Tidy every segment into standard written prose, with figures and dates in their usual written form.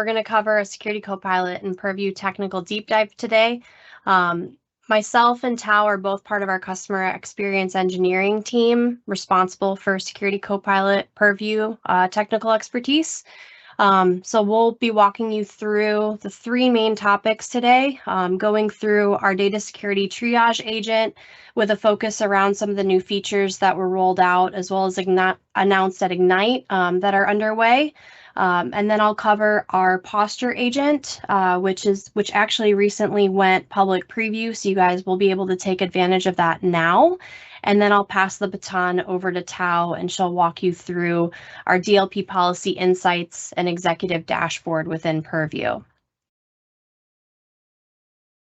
we're going to cover a Security Copilot and Purview technical deep dive today. Myself and Thao are both part of our customer experience engineering team responsible for Security Copilot Purview technical expertise. So we'll be walking you through the three main topics today, going through our data security triage agent with a focus around some of the new features that were rolled out, as well as announced at Ignite that are underway. And then I'll cover our posture agent, which actually recently went public preview, so you guys will be able to take advantage of that now. And then I'll pass the baton over to Thao, and she'll walk you through our DLP policy insights and executive dashboard within Purview.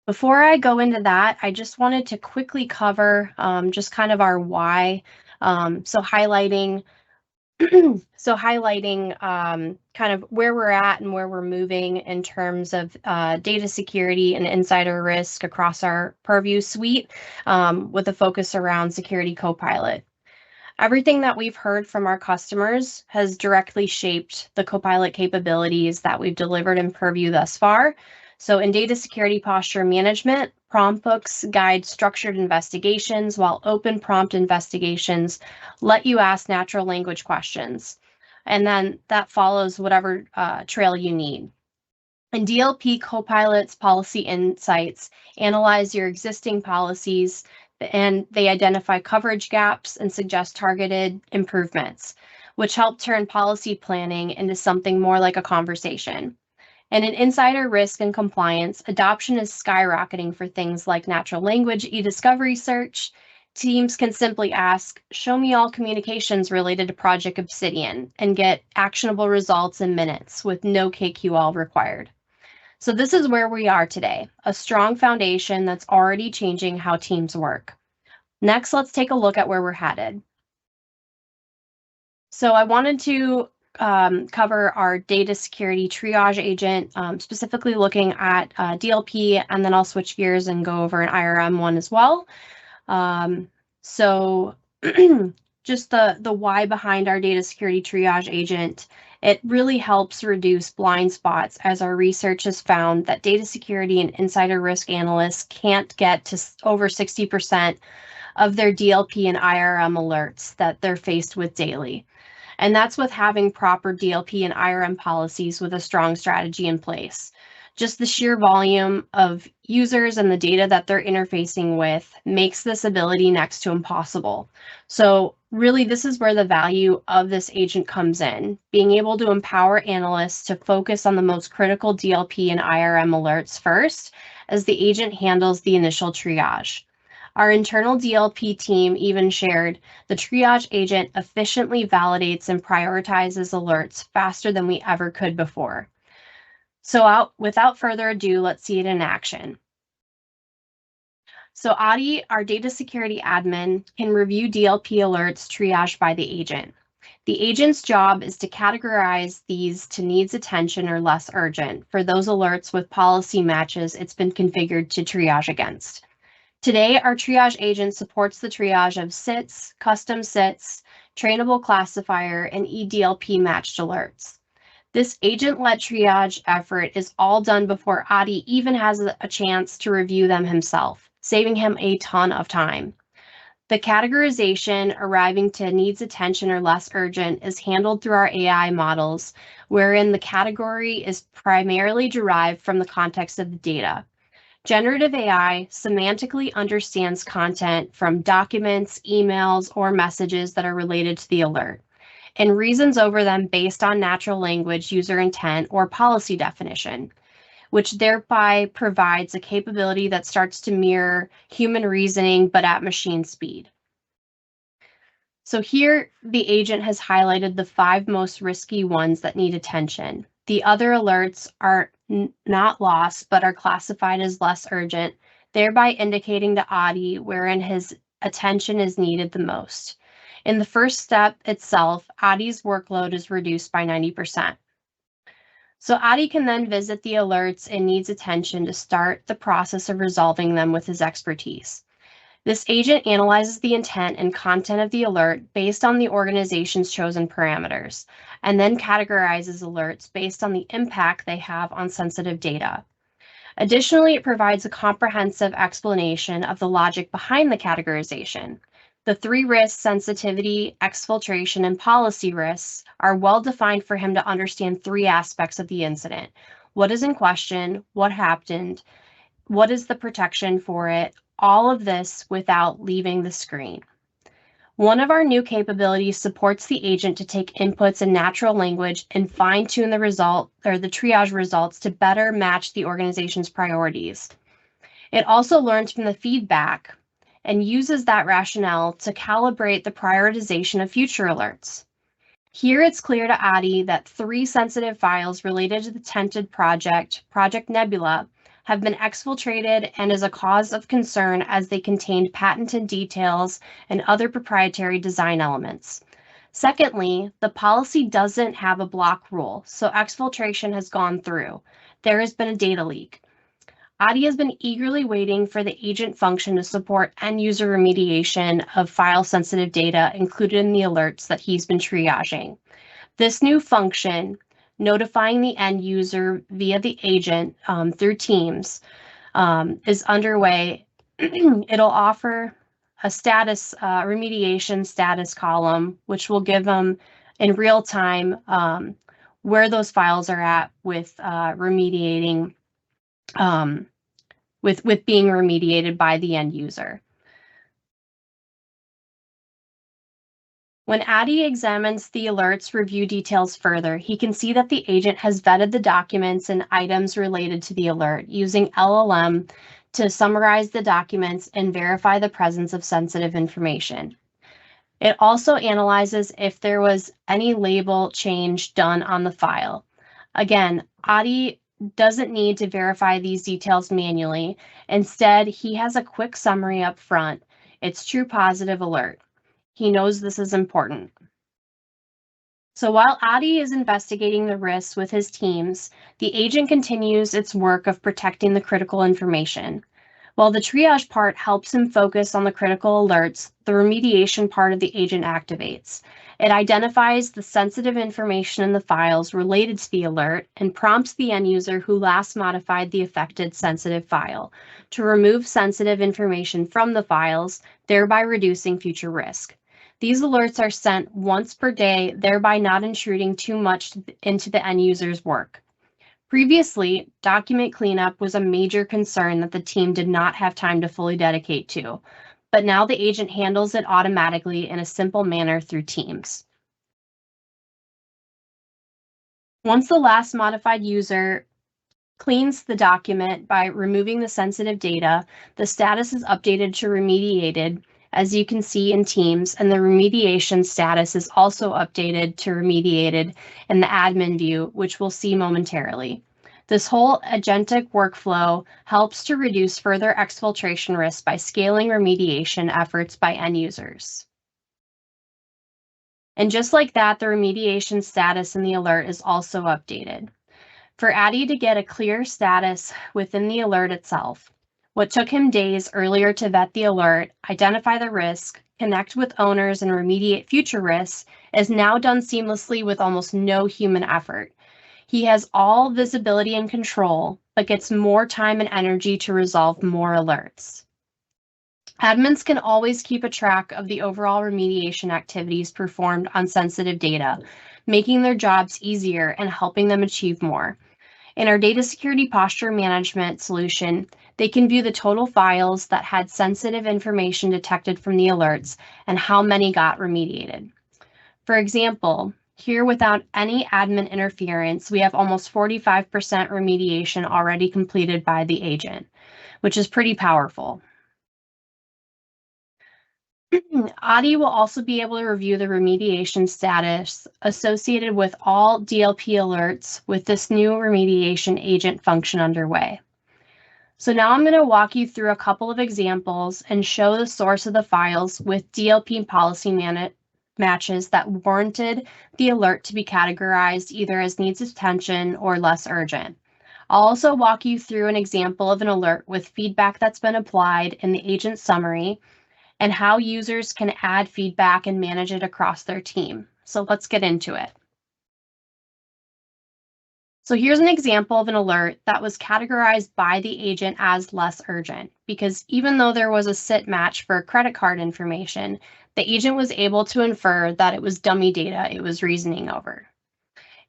Before I go into that, I just wanted to quickly cover just kind of our why. So highlighting kind of where we're at and where we're moving in terms of data security and insider risk across our Purview suite with a focus around Security Copilot. Everything that we've heard from our customers has directly shaped the Copilot capabilities that we've delivered in Purview thus far. So in data security posture management, prompt books guide structured investigations, while open prompt investigations let you ask natural language questions. And then that follows whatever trail you need. In DLP, Copilot's policy insights analyze your existing policies, and they identify coverage gaps and suggest targeted improvements, which help turn policy planning into something more like a conversation. And in insider risk and compliance, adoption is skyrocketing for things like natural language e-discovery search. Teams can simply ask, show me all communications related to Project Obsidian, and get actionable results in minutes with no KQL required. So this is where we are today, a strong foundation that's already changing how teams work. Next, let's take a look at where we're headed. So I wanted to cover our data security triage agent, specifically looking at DLP, and then I'll switch gears and go over an IRM one as well. So just the why behind our data security triage agent, it really helps reduce blind spots, as our research has found that data security and insider risk analysts can't get to over 60% of their DLP and IRM alerts that they're faced with daily. And that's with having proper DLP and IRM policies with a strong strategy in place. Just the sheer volume of users and the data that they're interfacing with makes this ability next to impossible. So really, this is where the value of this agent comes in, being able to empower analysts to focus on the most critical DLP and IRM alerts first, as the agent handles the initial triage. Our internal DLP team even shared the triage agent efficiently validates and prioritizes alerts faster than we ever could before. So without further ado, let's see it in action. So Adi, our data security admin, can review DLP alerts triaged by the agent. The agent's job is to categorize these to needs attention or less urgent for those alerts with policy matches it's been configured to triage against. Today, our triage agent supports the triage of SITs, custom SITs, trainable classifier, and eDLP matched alerts. This agent-led triage effort is all done before Adi even has a chance to review them himself, saving him a ton of time. The categorization arriving to needs attention or less urgent is handled through our AI models, wherein the category is primarily derived from the context of the data. Generative AI semantically understands content from documents, emails, or messages that are related to the alert, and reasons over them based on natural language, user intent, or policy definition, which thereby provides a capability that starts to mirror human reasoning, but at machine speed. So here, the agent has highlighted the 5 most risky ones that need attention. The other alerts are not lost, but are classified as less urgent, thereby indicating to Adi wherein his attention is needed the most. In the first step itself, Adi's workload is reduced by 90%. So Adi can then visit the alerts and needs attention to start the process of resolving them with his expertise. This agent analyzes the intent and content of the alert based on the organization's chosen parameters, and then categorizes alerts based on the impact they have on sensitive data. Additionally, it provides a comprehensive explanation of the logic behind the categorization. The 3 risks, sensitivity, exfiltration, and policy risks, are well defined for him to understand 3 aspects of the incident. What is in question? What happened? What is the protection for it? All of this without leaving the screen. One of our new capabilities supports the agent to take inputs in natural language and fine-tune the result or the triage results to better match the organization's priorities. It also learns from the feedback and uses that rationale to calibrate the prioritization of future alerts. Here it's clear to Adi that 3 sensitive files related to the tented project, Project Nebula, have been exfiltrated and is a cause of concern as they contained patented details and other proprietary design elements. Secondly, the policy doesn't have a block rule, so exfiltration has gone through. There has been a data leak. Adi has been eagerly waiting for the agent function to support end-user remediation of file-sensitive data included in the alerts that he's been triaging. This new function, notifying the end user via the agent through Teams, is underway. It'll offer a status remediation status column, which will give them in real time where those files are at with remediating, with being remediated by the end user. When Adi examines the alert's review details further, he can see that the agent has vetted the documents and items related to the alert using LLM to summarize the documents and verify the presence of sensitive information. It also analyzes if there was any label change done on the file. Again, Adi doesn't need to verify these details manually. Instead, he has a quick summary up front. It's true positive alert. He knows this is important. So while Adi is investigating the risks with his teams, the agent continues its work of protecting the critical information. While the triage part helps him focus on the critical alerts, the remediation part of the agent activates. It identifies the sensitive information in the files related to the alert and prompts the end user who last modified the affected sensitive file to remove sensitive information from the files, thereby reducing future risk. These alerts are sent once per day, thereby not intruding too much into the end user's work. Previously, document cleanup was a major concern that the team did not have time to fully dedicate to, but now the agent handles it automatically in a simple manner through Teams. Once the last modified user cleans the document by removing the sensitive data, the status is updated to remediated, as you can see in Teams, and the remediation status is also updated to remediated in the admin view, which we'll see momentarily. This whole agentic workflow helps to reduce further exfiltration risk by scaling remediation efforts by end users. And just like that, the remediation status in the alert is also updated. For Adi to get a clear status within the alert itself, what took him days earlier to vet the alert, identify the risk, connect with owners, and remediate future risks is now done seamlessly with almost no human effort. He has all visibility and control, but gets more time and energy to resolve more alerts. Admins can always keep a track of the overall remediation activities performed on sensitive data, making their jobs easier and helping them achieve more. In our data security posture management solution, they can view the total files that had sensitive information detected from the alerts and how many got remediated. For example, here without any admin interference, we have almost 45% remediation already completed by the agent, which is pretty powerful. Adi will also be able to review the remediation status associated with all DLP alerts with this new remediation agent function underway. So now I'm going to walk you through a couple of examples and show the source of the files with DLP policy matches that warranted the alert to be categorized either as needs attention or less urgent. I'll also walk you through an example of an alert with feedback that's been applied in the agent summary and how users can add feedback and manage it across their team. So let's get into it. So here's an example of an alert that was categorized by the agent as less urgent, because even though there was a sit match for credit card information, the agent was able to infer that it was dummy data it was reasoning over.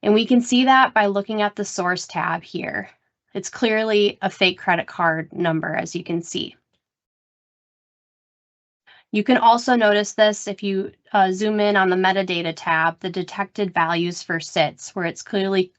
And we can see that by looking at the source tab here. It's clearly a fake credit card number, as you can see. You can also notice this if you zoom in on the metadata tab, the detected values for sits, where it's clearly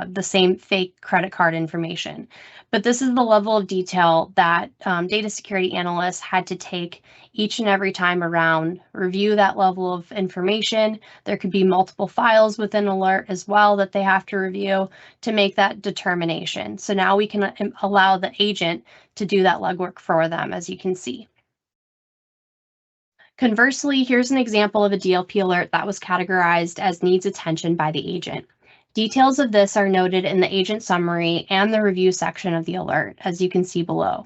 the same fake credit card information. But this is the level of detail that data security analysts had to take each and every time around, review that level of information. There could be multiple files within alert as well that they have to review to make that determination. So now we can allow the agent to do that legwork for them, as you can see. Conversely, here's an example of a DLP alert that was categorized as needs attention by the agent. Details of this are noted in the agent summary and the review section of the alert, as you can see below.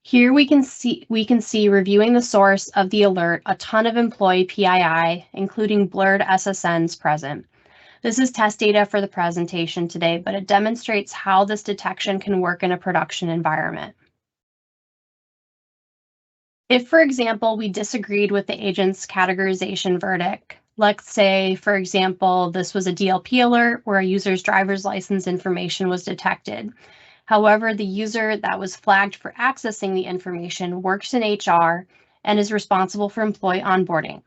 Here we can see reviewing the source of the alert, a ton of employee PII, including blurred SSNs present. This is test data for the presentation today, but it demonstrates how this detection can work in a production environment. If, for example, we disagreed with the agent's categorization verdict, let's say, for example, this was a DLP alert where a user's driver's license information was detected. However, the user that was flagged for accessing the information works in HR and is responsible for employee onboarding.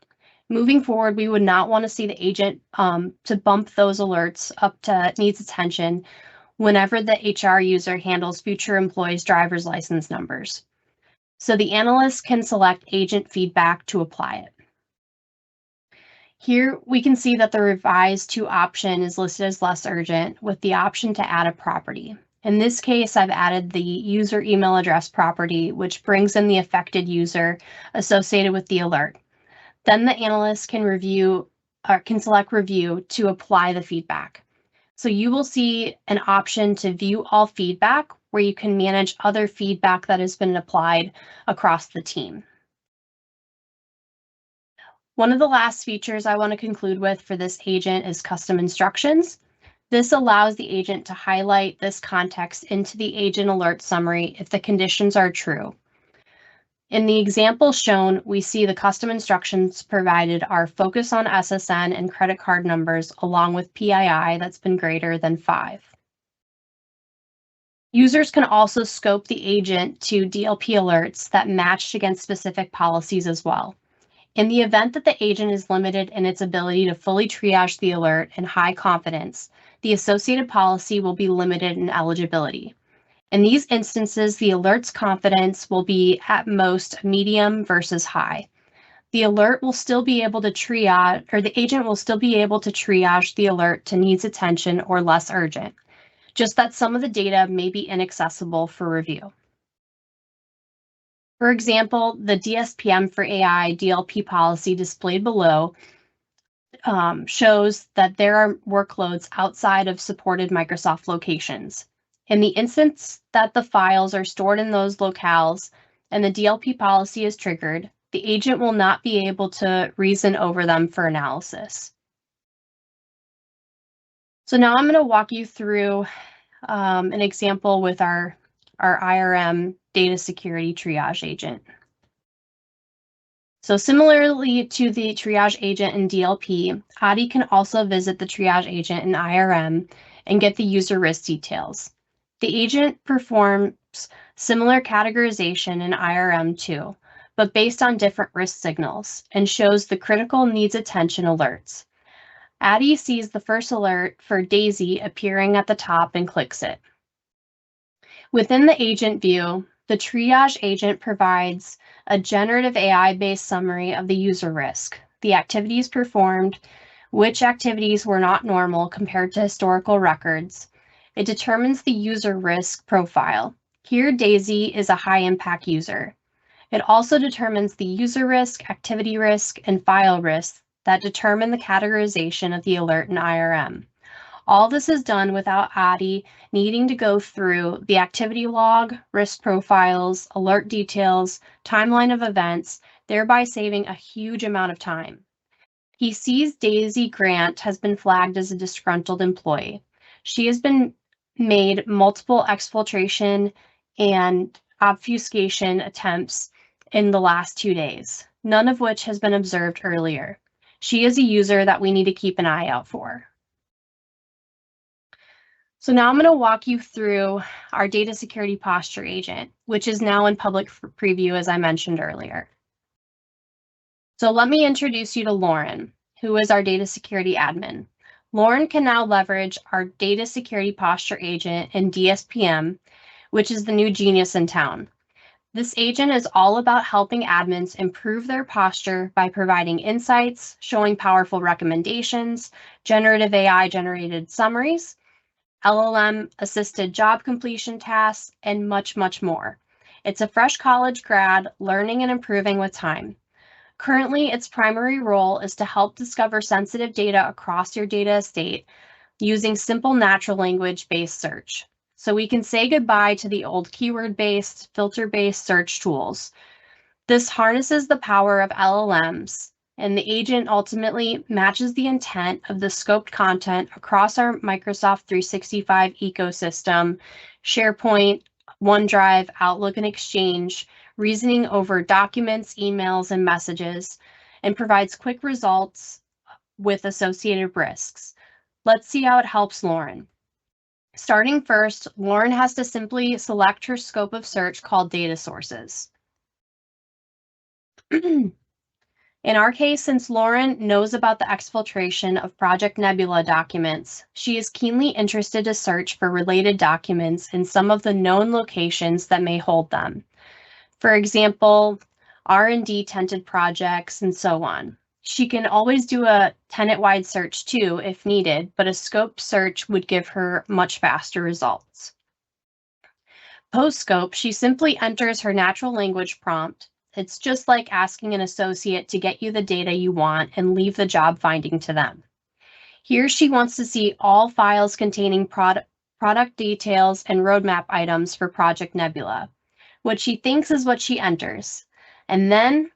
Moving forward, we would not want to see the agent to bump those alerts up to needs attention whenever the HR user handles future employees' driver's license numbers. So the analyst can select agent feedback to apply it. Here we can see that the revised to option is listed as less urgent with the option to add a property. In this case, I've added the user email address property, which brings in the affected user associated with the alert. Then the analyst can select review to apply the feedback. So you will see an option to view all feedback where you can manage other feedback that has been applied across the team. One of the last features I want to conclude with for this agent is custom instructions. This allows the agent to highlight this context into the agent alert summary if the conditions are true. In the example shown, we see the custom instructions provided are focus on SSN and credit card numbers along with PII that's been greater than 5. Users can also scope the agent to DLP alerts that matched against specific policies as well. In the event that the agent is limited in its ability to fully triage the alert in high confidence, the associated policy will be limited in eligibility. In these instances, the alert's confidence will be at most medium versus high. The alert will still be able to triage, or the agent will still be able to triage the alert to needs attention or less urgent, just that some of the data may be inaccessible for review. For example, the DSPM for AI DLP policy displayed below shows that there are workloads outside of supported Microsoft locations. In the instance that the files are stored in those locales and the DLP policy is triggered, the agent will not be able to reason over them for analysis. So now I'm going to walk you through an example with our IRM data security triage agent. So similarly to the triage agent in DLP, ADI can also visit the triage agent in IRM and get the user risk details. The agent performs similar categorization in IRM too, but based on different risk signals and shows the critical needs attention alerts. ADI sees the first alert for Daisy appearing at the top and clicks it. Within the agent view, the triage agent provides a generative AI-based summary of the user risk, the activities performed, which activities were not normal compared to historical records. It determines the user risk profile. Here, Daisy is a high-impact user. It also determines the user risk, activity risk, and file risk that determine the categorization of the alert in IRM. All this is done without Adi needing to go through the activity log, risk profiles, alert details, timeline of events, thereby saving a huge amount of time. He sees Daisy Grant has been flagged as a disgruntled employee. She has been made multiple exfiltration and obfuscation attempts in the last 2 days, none of which has been observed earlier. She is a user that we need to keep an eye out for. So now I'm going to walk you through our data security posture agent, which is now in public preview, as I mentioned earlier. So let me introduce you to Lauren, who is our data security admin. Lauren can now leverage our data security posture agent in DSPM, which is the new genius in town. This agent is all about helping admins improve their posture by providing insights, showing powerful recommendations, generative AI generated summaries, LLM assisted job completion tasks, and much, much more. It's a fresh college grad learning and improving with time. Currently, its primary role is to help discover sensitive data across your data estate using simple natural language-based search. So we can say goodbye to the old keyword-based, filter-based search tools. This harnesses the power of LLMs, and the agent ultimately matches the intent of the scoped content across our Microsoft 365 ecosystem, SharePoint, OneDrive, Outlook, and Exchange, reasoning over documents, emails, and messages, and provides quick results with associated risks. Let's see how it helps Lauren. Starting first, Lauren has to simply select her scope of search called data sources. In our case, since Lauren knows about the exfiltration of Project Nebula documents, she is keenly interested to search for related documents in some of the known locations that may hold them. For example, R&D tented projects and so on. She can always do a tenant-wide search too if needed, but a scoped search would give her much faster results. Post-scope, she simply enters her natural language prompt. It's just like asking an associate to get you the data you want and leave the job finding to them. Here she wants to see all files containing product details and roadmap items for Project Nebula. What she thinks is what she enters, and then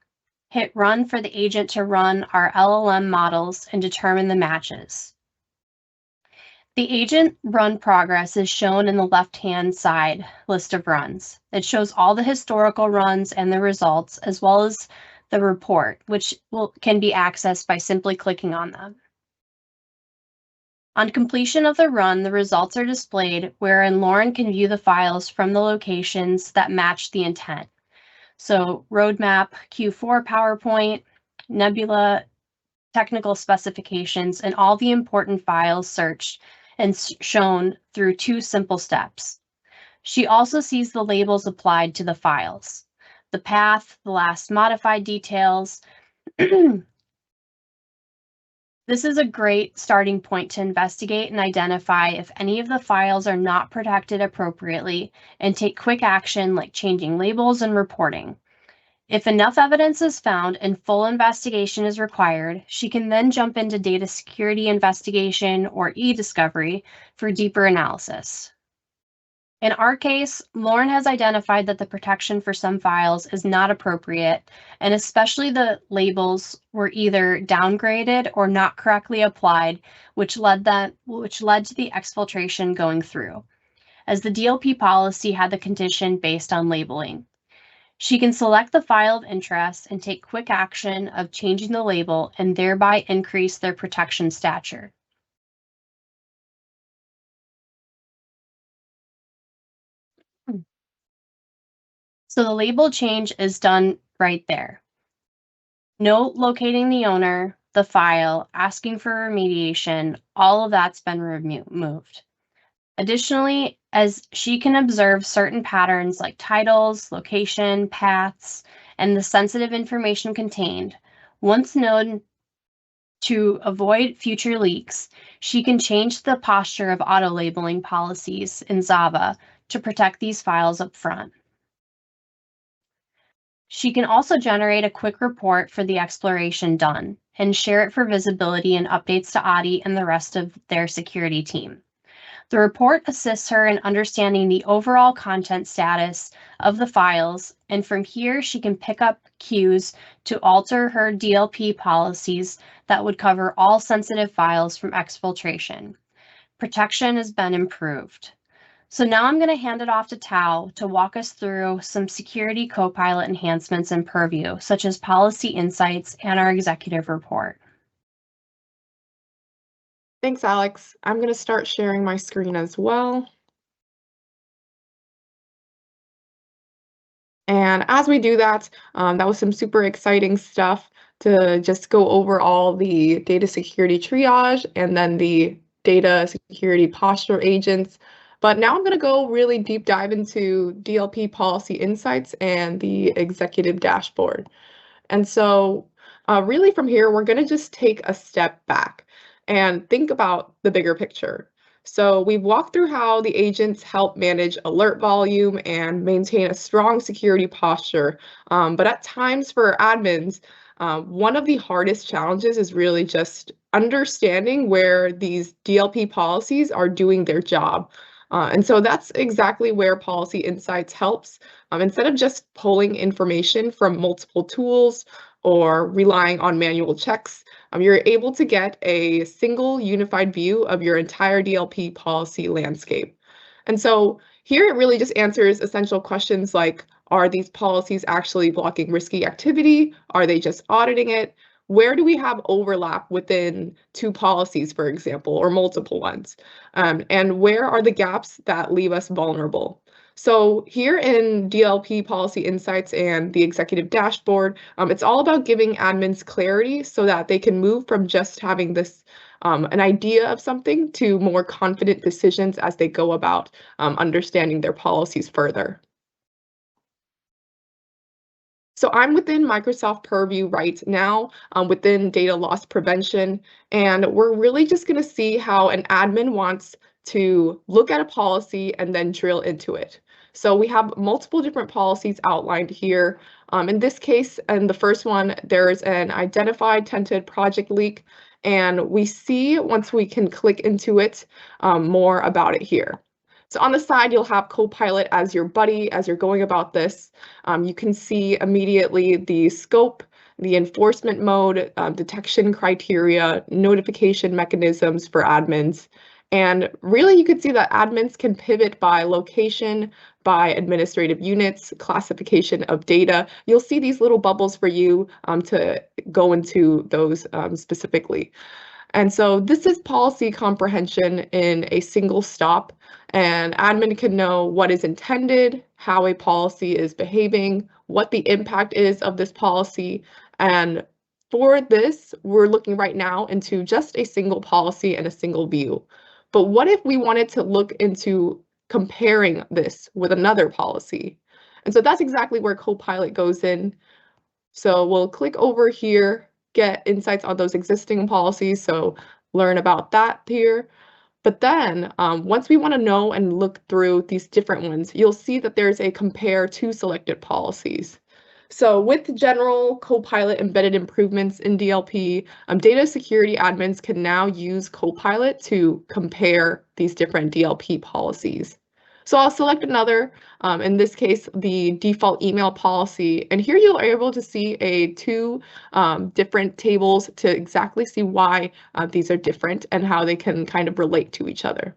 hit run for the agent to run our LLM models and determine the matches. The agent run progress is shown in the left-hand side list of runs. It shows all the historical runs and the results, as well as the report, which can be accessed by simply clicking on them. On completion of the run, the results are displayed, wherein Lauren can view the files from the locations that match the intent. So roadmap, Q4 PowerPoint, Nebula, technical specifications, and all the important files searched and shown through 2 simple steps. She also sees the labels applied to the files, the path, the last modified details. This is a great starting point to investigate and identify if any of the files are not protected appropriately and take quick action like changing labels and reporting. If enough evidence is found and full investigation is required, she can then jump into data security investigation or e-discovery for deeper analysis. In our case, Lauren has identified that the protection for some files is not appropriate, and especially the labels were either downgraded or not correctly applied, which led to the exfiltration going through, as the DLP policy had the condition based on labeling. She can select the file of interest and take quick action of changing the label and thereby increase their protection stature. So the label change is done right there. Note locating the owner, the file, asking for remediation, all of that's been removed. Additionally, as she can observe certain patterns like titles, location, paths, and the sensitive information contained, once known to avoid future leaks, she can change the posture of auto-labeling policies in Java to protect these files up front. She can also generate a quick report for the exploration done. and share it for visibility and updates to Adi and the rest of their security team. The report assists her in understanding the overall content status of the files, and from here she can pick up cues to alter her DLP policies that would cover all sensitive files from exfiltration. Protection has been improved. So now I'm going to hand it off to Thao to walk us through some Security Copilot enhancements in Purview, such as policy insights and our executive report. Thanks, Alex. I'm going to start sharing my screen as well. And as we do that, that was some super exciting stuff to just go over all the data security triage and then the data security posture agents. But now I'm going to go really deep dive into DLP policy insights and the executive dashboard. And so really from here, we're going to just take a step back and think about the bigger picture. So we've walked through how the agents help manage alert volume and maintain a strong security posture. But at times for admins, one of the hardest challenges is really just understanding where these DLP policies are doing their job. And so that's exactly where Policy Insights helps. Instead of just pulling information from multiple tools or relying on manual checks, you're able to get a single unified view of your entire DLP policy landscape. And so here it really just answers essential questions like, are these policies actually blocking risky activity? Are they just auditing it? Where do we have overlap within two policies, for example, or multiple ones? And where are the gaps that leave us vulnerable? So here in DLP Policy Insights and the Executive Dashboard, it's all about giving admins clarity so that they can move from just having this an idea of something to more confident decisions as they go about understanding their policies further. So I'm within Microsoft Purview right now within data loss prevention, and we're really just going to see how an admin wants to look at a policy and then drill into it. So we have multiple different policies outlined here. In this case, and the first one, there's an identified tented project leak, and we see once we can click into it more about it here. So on the side, you'll have Copilot as your buddy as you're going about this. You can see immediately the scope, the enforcement mode, detection criteria, notification mechanisms for admins. And really, you could see that admins can pivot by location, by administrative units, classification of data. You'll see these little bubbles for you to go into those specifically. And so this is policy comprehension in a single stop, and admin can know what is intended, how a policy is behaving, what the impact is of this policy. And for this, we're looking right now into just a single policy and a single view. But what if we wanted to look into comparing this with another policy? And so that's exactly where Copilot goes in. So we'll click over here, get insights on those existing policies, so learn about that here. But then once we want to know and look through these different ones, you'll see that there's a compare to selected policies. So with general Copilot embedded improvements in DLP, data security admins can now use Copilot to compare these different DLP policies. So I'll select another, in this case, the default email policy. And here you're able to see two different tables to exactly see why these are different and how they can kind of relate to each other.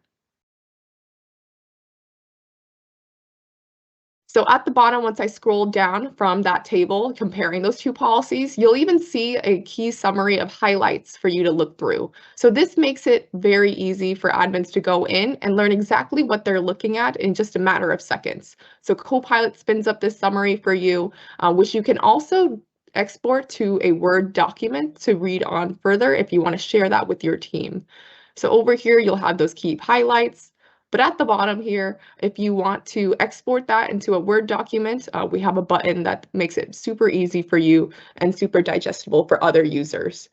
So at the bottom, once I scroll down from that table, comparing those two policies, you'll even see a key summary of highlights for you to look through. So this makes it very easy for admins to go in and learn exactly what they're looking at in just a matter of seconds. So Copilot spins up this summary for you, which you can also export to a Word document to read on further if you want to share that with your team. So over here, you'll have those key highlights. But at the bottom here, if you want to export that into a Word document, we have a button that makes it super easy for you and super digestible for other users.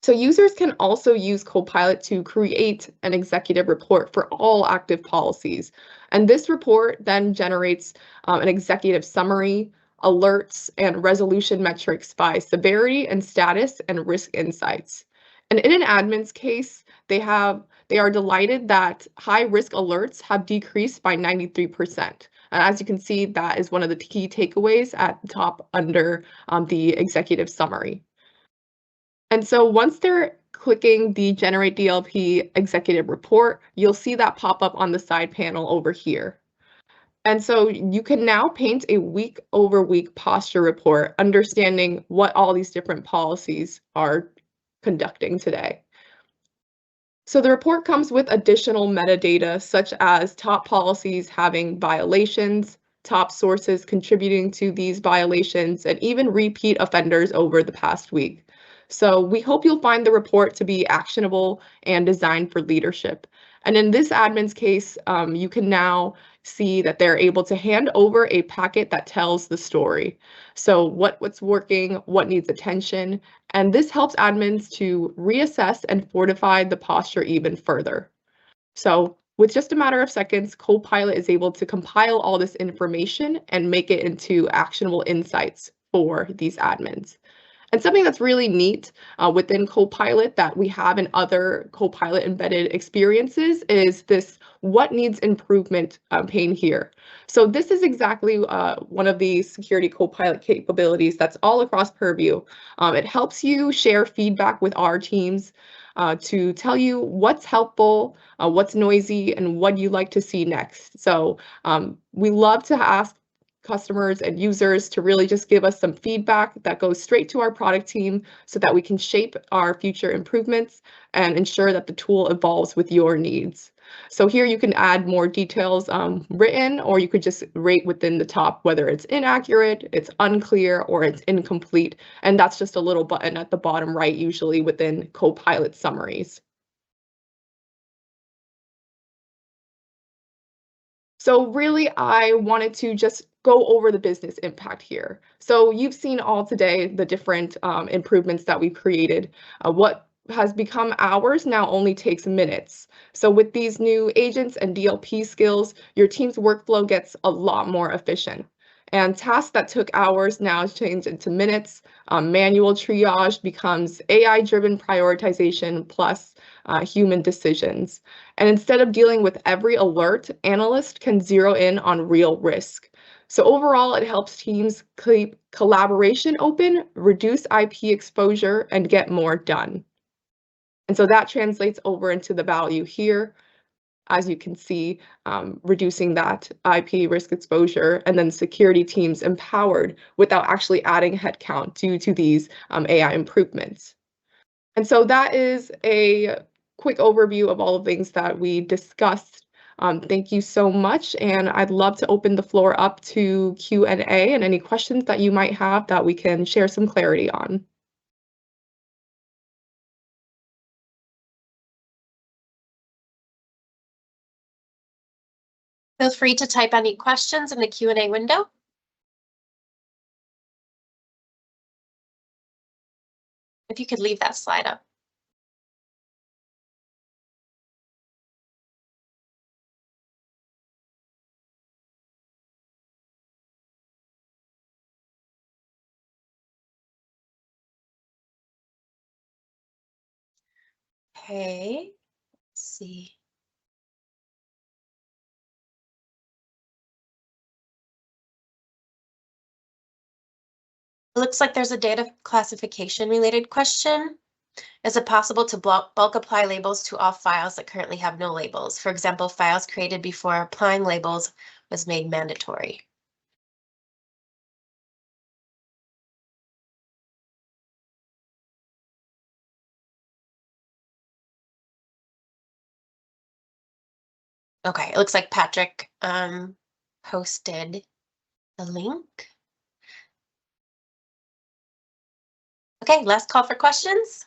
So users can also use Copilot to create an executive report for all active policies. And this report then generates an executive summary, alerts, and resolution metrics by severity and status and risk insights. And in an admin's case, they are delighted that high risk alerts have decreased by 93%. And as you can see, that is one of the key takeaways at the top under the executive summary. And so once they're clicking the Generate DLP Executive Report, you'll see that pop up on the side panel over here. And so you can now paint a week-over-week posture report, understanding what all these different policies are conducting today. So the report comes with additional metadata, such as top policies having violations, top sources contributing to these violations, and even repeat offenders over the past week. So we hope you'll find the report to be actionable and designed for leadership. And in this admin's case, you can now see that they're able to hand over a packet that tells the story. So what's working, what needs attention, and this helps admins to reassess and fortify the posture even further. So with just a matter of seconds, Copilot is able to compile all this information and make it into actionable insights for these admins. And something that's really neat within Copilot that we have in other Copilot embedded experiences is this what needs improvement pane here. So this is exactly one of the Security Copilot capabilities that's all across Purview. It helps you share feedback with our teams to tell you what's helpful, what's noisy, and what you'd like to see next. So we love to ask customers and users to really just give us some feedback that goes straight to our product team so that we can shape our future improvements and ensure that the tool evolves with your needs. So here you can add more details written, or you could just rate within the top whether it's inaccurate, it's unclear, or it's incomplete. And that's just a little button at the bottom right, usually within Copilot summaries. So really, I wanted to just go over the business impact here. So you've seen all today the different improvements that we've created. What has become hours now only takes minutes. So with these new agents and DLP skills, your team's workflow gets a lot more efficient. And tasks that took hours now change into minutes. Manual triage becomes AI-driven prioritization plus human decisions. And instead of dealing with every alert, analysts can zero in on real risk. So overall, it helps teams keep collaboration open, reduce IP exposure, and get more done. And so that translates over into the value here. As you can see, reducing that IP risk exposure, and then security teams empowered without actually adding headcount due to these AI improvements. And so that is a quick overview of all the things that we discussed. Thank you so much, and I'd love to open the floor up to Q&A and any questions that you might have that we can share some clarity on. Feel free to type any questions in the Q&A window. If you could leave that slide up. Okay, let's see. It looks like there's a data classification related question. Is it possible to bulk apply labels to all files that currently have no labels? For example, files created before applying labels was made mandatory. Okay, it looks like Patrick posted the link. Okay, last call for questions.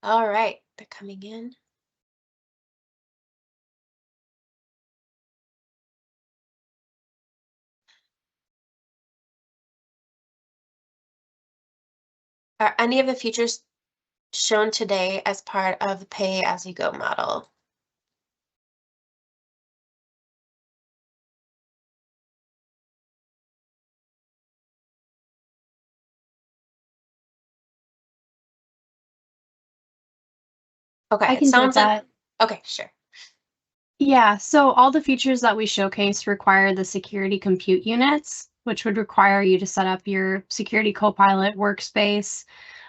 All right, they're coming in. Are any of the features shown today as part of the pay-as-you-go model? Okay, I it can take sounds like, that. okay, sure. Yeah, so all the features that we showcase require the security compute units, which would require you to set up your Security Copilot workspace.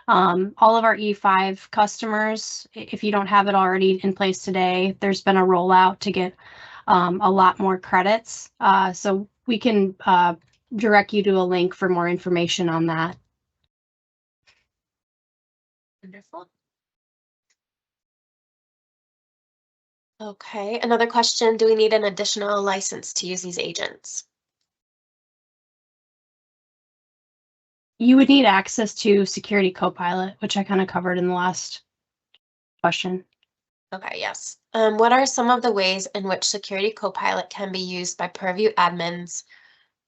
All of our E5 customers, if you don't have it already in place today, there's been a rollout to get a lot more credits. So we can direct you to a link for more information on that. Wonderful. Okay, another question. Do we need an additional license to use these agents? You would need access to Security Copilot, which I kind of covered in the last question. Okay, yes. What are some of the ways in which Security Copilot can be used by Purview admins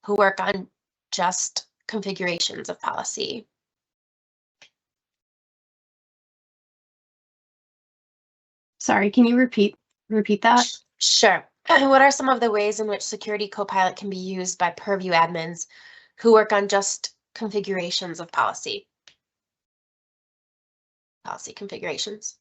who work on just configurations of policy? Sorry, can you repeat that? Sure. What are some of the ways in which Security Copilot can be used by Purview admins who work on just configurations of policy configurations?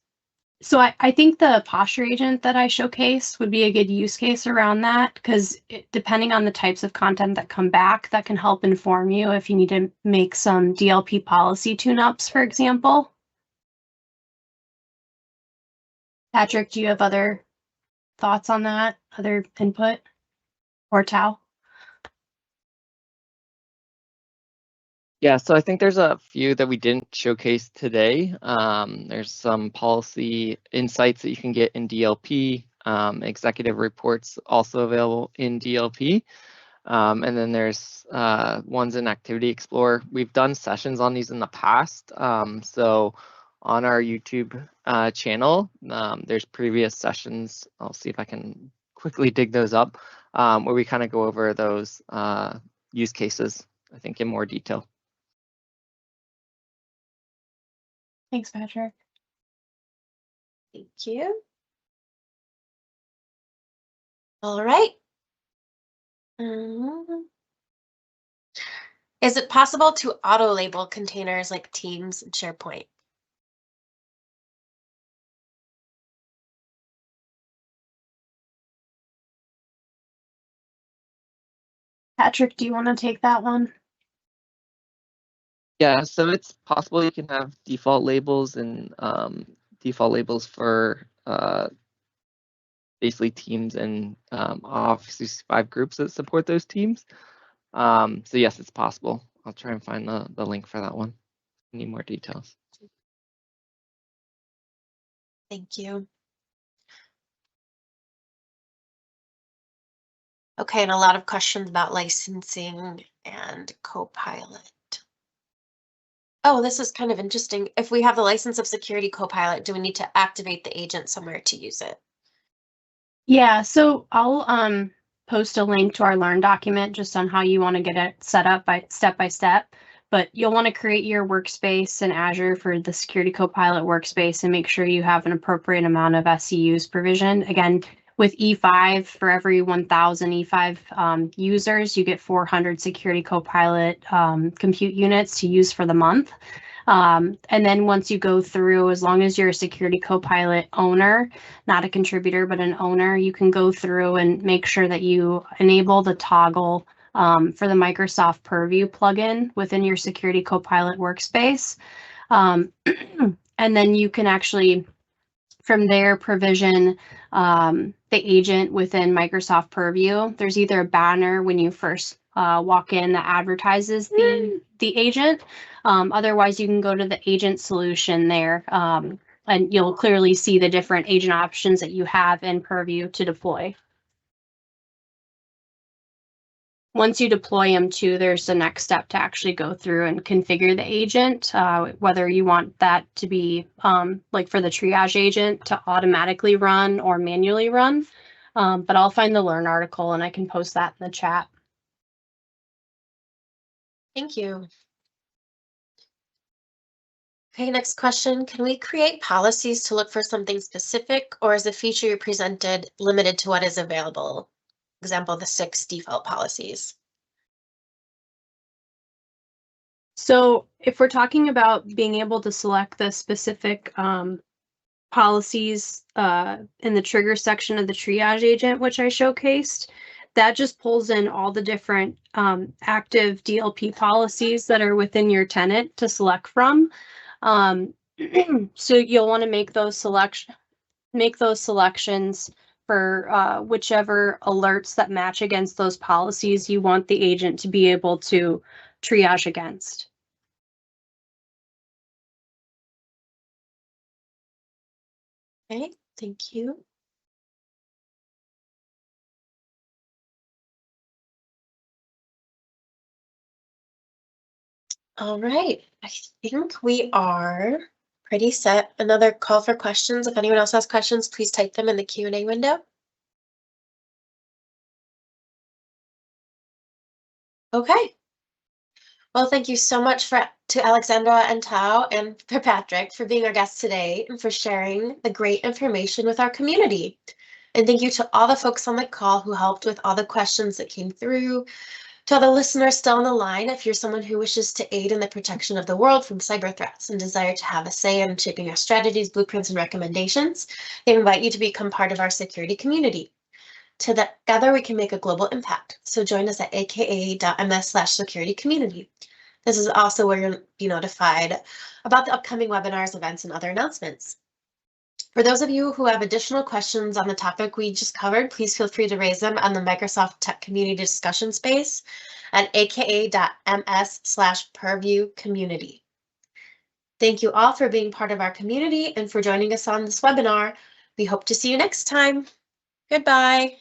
So I think the posture agent that I showcased would be a good use case around that, because depending on the types of content that come back, that can help inform you if you need to make some DLP policy tune-ups, for example. Patrick, do you have other thoughts on that, other input? Or Thao? Yeah, so I think there's a few that we didn't showcase today. There's some policy insights that you can get in DLP, executive reports also available in DLP. And then there's ones in Activity Explorer. We've done sessions on these in the past. So on our YouTube channel, there's previous sessions. I'll see if I can quickly dig those up, where we kind of go over those use cases, I think, in more detail. Thanks, Patrick. Thank you. All right. Is it possible to auto-label containers like Teams and SharePoint? Patrick, do you want to take that one? Yeah, so it's possible you can have default labels and default labels for basically teams and Office 365 groups that support those teams. So yes, it's possible. I'll try and find the link for that one. Need more details. Thank you. Okay, and a lot of questions about licensing and Copilot. Oh, this is kind of interesting. If we have the license of Security Copilot, do we need to activate the agent somewhere to use it? Yeah, so I'll post a link to our Learn document just on how you want to get it set up by step, but you'll want to create your workspace in Azure for the Security Copilot workspace and make sure you have an appropriate amount of SCUs provisioned. Again, with E5, for every 1,000 E5 users, you get 400 Security Copilot compute units to use for the month. And then once you go through, as long as you're a Security Copilot owner, not a contributor, but an owner, you can go through and make sure that you enable the toggle for the Microsoft Purview plugin within your Security Copilot workspace. And then you can actually, from there, provision the agent within Microsoft Purview. There's either a banner when you first walk in that advertises the agent. Otherwise, you can go to the agent solution there, and you'll clearly see the different agent options that you have in Purview to deploy. Once you deploy them too, there's the next step to actually go through and configure the agent, whether you want that to be like for the triage agent to automatically run or manually run. But I'll find the Learn article and I can post that in the chat. Thank you. Okay, next question. Can we create policies to look for something specific, or is the feature you presented limited to what is available? Example, the 6 default policies. So if we're talking about being able to select the specific policies in the trigger section of the triage agent, which I showcased, that just pulls in all the different active DLP policies that are within your tenant to select from. So you'll want to make those selections for whichever alerts that match against those policies you want the agent to be able to triage against. Okay, thank you. All right, I think we are pretty set. Another call for questions. If anyone else has questions, please type them in the Q&A window. Okay. Well, thank you so much to Alexandra and Thao and for Patrick for being our guests today and for sharing the great information with our community. And thank you to all the folks on the call who helped with all the questions that came through. To all the listeners still on the line, if you're someone who wishes to aid in the protection of the world from cyber threats and desire to have a say in shaping our strategies, blueprints, and recommendations, they invite you to become part of our security community. Together, we can make a global impact. So join us at aka.ms/securitycommunity. This is also where you'll be notified about the upcoming webinars, events, and other announcements. For those of you who have additional questions on the topic we just covered, please feel free to raise them on the Microsoft Tech Community discussion space at aka.ms/Purview community. Thank you all for being part of our community and for joining us on this webinar. We hope to see you next time. Goodbye.